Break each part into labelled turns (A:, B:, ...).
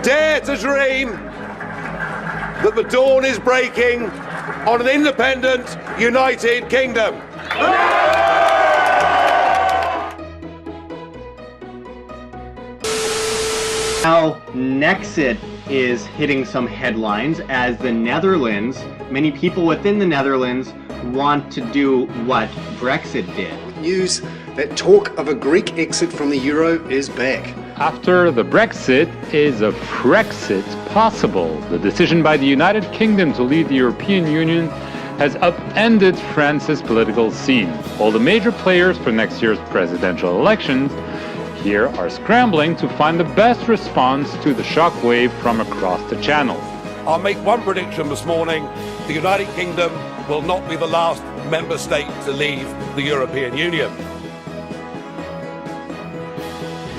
A: dare to dream that the dawn is breaking on an independent, united kingdom.
B: Now, Nexit is hitting some headlines as the Netherlands, many people within the Netherlands want to do what Brexit did.
C: News that talk of a Greek exit from the euro is back.
D: After the Brexit, is a Frexit possible? The decision by the United Kingdom to leave the European Union has upended France's political scene. All the major players for next year's presidential elections here are scrambling to find the best response to the shockwave from across the channel.
A: I'll make one prediction this morning. The United Kingdom will not be the last member state to leave the European Union.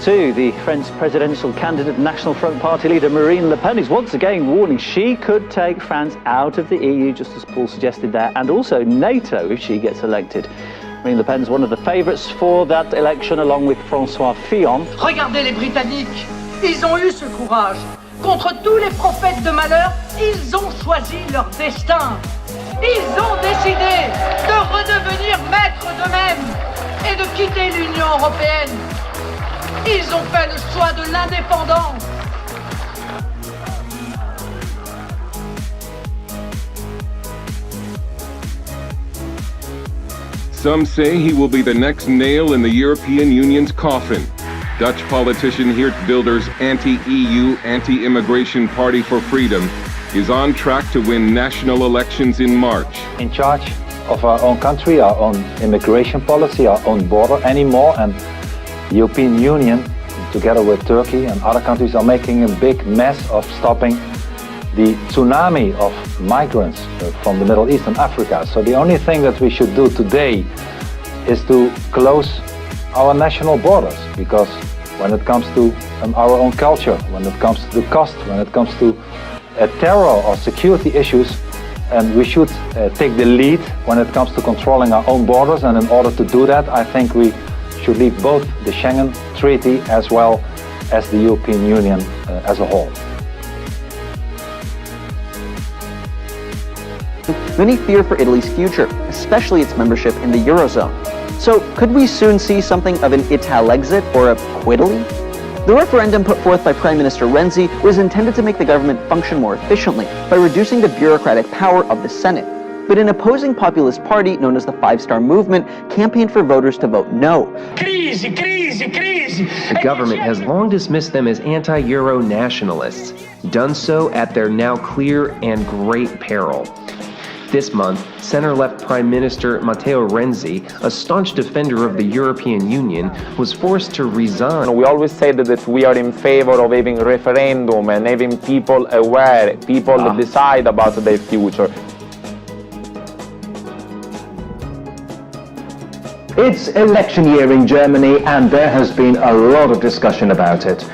E: To the French presidential candidate, National Front Party leader Marine Le Pen is once again warning she could take France out of the EU, just as Paul suggested there, and also NATO if she gets elected. Marine Le Pen is one of the favourites for that election, along with François Fillon.
F: Regardez les Britanniques, ils ont eu ce courage. Contre tous les prophètes de malheur, ils ont choisi leur destin. Ils ont décidé de redevenir maîtres d'eux-mêmes et de quitter l'Union européenne. Ils ont fait le choix de l'indépendance.
G: Some say he will be the next nail in the European Union's coffin. Dutch politician Geert Wilders' anti-EU, anti-immigration Party for Freedom is on track to win national elections in March.
H: In charge of our own country, our own immigration policy, our own border anymore, and the European Union, together with Turkey and other countries, are making a big mess of stopping the tsunami of migrants from the Middle East and Africa. So the only thing that we should do today is to close our national borders, because when it comes to our own culture, when it comes to the cost, when it comes to terror or security issues, we should take the lead when it comes to controlling our own borders. And in order to do that, I think we should leave both the Schengen Treaty as well as the European Union as a whole.
I: Many fear for Italy's future, especially its membership in the Eurozone. So could we soon see something of an Italexit or a Quitaly? The referendum put forth by Prime Minister Renzi was intended to make the government function more efficiently by reducing the bureaucratic power of the Senate. But an opposing populist party known as the Five Star Movement campaigned for voters to vote no.
J: Crisi, crisi, crisi. The government has long dismissed them as anti-Euro nationalists, done so at their now clear and great peril. This month, center-left Prime Minister Matteo Renzi, a staunch defender of the European Union, was forced to resign.
K: We always said that we are in favor of having referendum and having people aware, people decide about their future.
L: It's election year in Germany, and there has been a lot of discussion about it.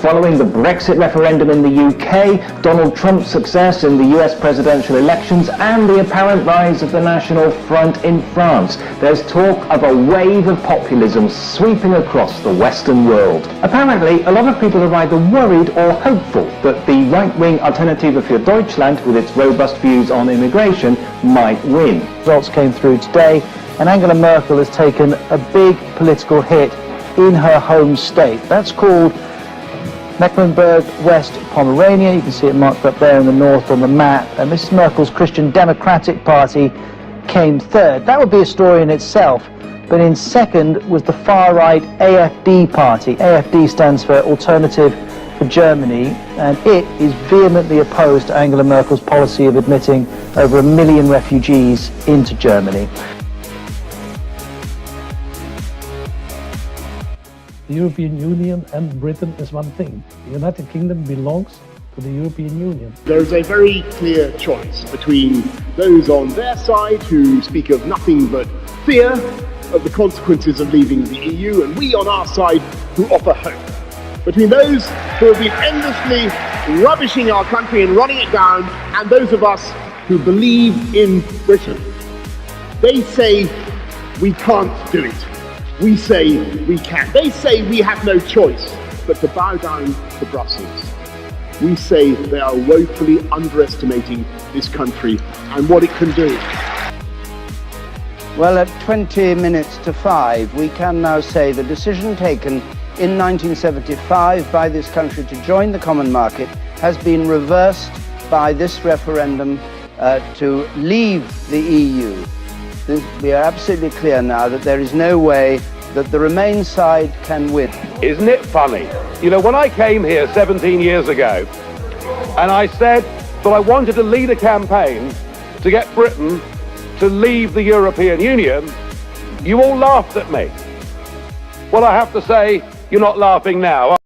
L: Following the Brexit referendum in the UK, Donald Trump's success in the US presidential elections, and the apparent rise of the National Front in France, there's talk of a wave of populism sweeping across the Western world. Apparently, a lot of people are either worried or hopeful that the right-wing Alternative für Deutschland, with its robust views on immigration, might win. Results came through today, and Angela Merkel has taken a big political hit in her home state. That's called Mecklenburg-West Pomerania. You can see it marked up there in the north on the map. And Mrs. Merkel's Christian Democratic Party came third. That would be a story in itself. But in second was the far-right AfD party. AfD stands for Alternative for Germany, and it is vehemently opposed to Angela Merkel's policy of admitting over 1 million refugees into Germany.
M: The European Union and Britain is one thing. The United Kingdom belongs to the European Union.
N: There is a very clear choice between those on their side who speak of nothing but fear of the consequences of leaving the EU, and we on our side who offer hope. Between those who have been endlessly rubbishing our country and running it down, and those of us who believe in Britain. They say we can't do it. We say we can. They say we have no choice but to bow down to Brussels. we say they are woefully underestimating this country and what it can do.
O: Well, at 20 minutes to 5, we can now say the decision taken in 1975 by this country to join the common market has been reversed by this referendum to leave the EU. We are absolutely clear now that there is no way that the Remain side can win.
A: Isn't it funny? You know, when I came here 17 years ago, and I said that I wanted to lead a campaign to get Britain to leave the European Union, you all laughed at me. Well, I have to say, you're not laughing now.